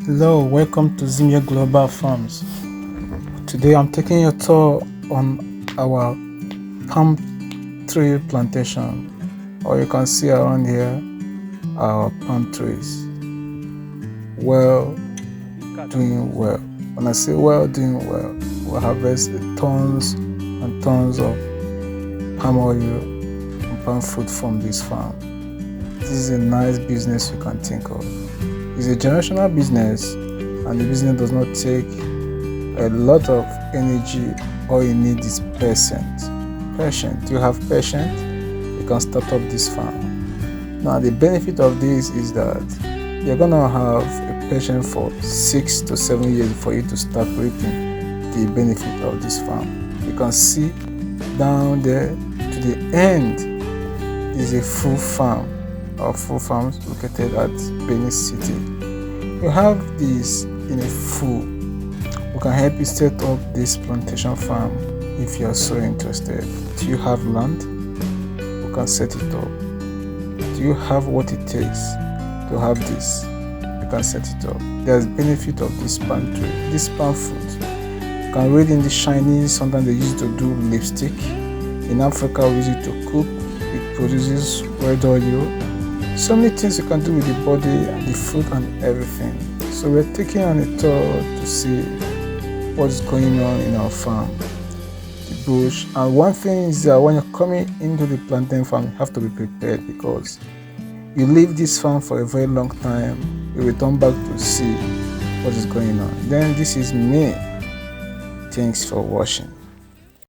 Hello, welcome to SZINMEOGLOBAL Farms. Today I'm taking a tour on our palm tree plantation. Or you can see around here our palm trees. Doing well. When I say doing well, we harvest tons and tons of palm oil and palm fruit from this farm. This is a nice business you can think of. It's a generational business, and the business does not take a lot of energy. All you need is patience. You have patience, you can start up this farm. Now the benefit of this is that you're gonna have a patience for 6 to 7 years for you to start reaping the benefit of this farm. You can see down there to the end is a full farm. Our full farms located at Benin City. You have this in a full. We can help you set up this plantation farm if you are so interested. Do you have land? We can set it up. Do you have what it takes to have this? You can set it up. There's benefit of this palm tree, this palm fruit. You can read in the Chinese, sometimes they use it to do lipstick. In Africa, we use it to cook. It produces red oil. So many things you can do with the body and the fruit and everything. So we're taking on a tour to see what's going on in our farm, the bush. And one thing is that when you're coming into the plantain farm, you have to be prepared, because you leave this farm for a very long time, you return back to see what is going on. Then this is me. Thanks for watching.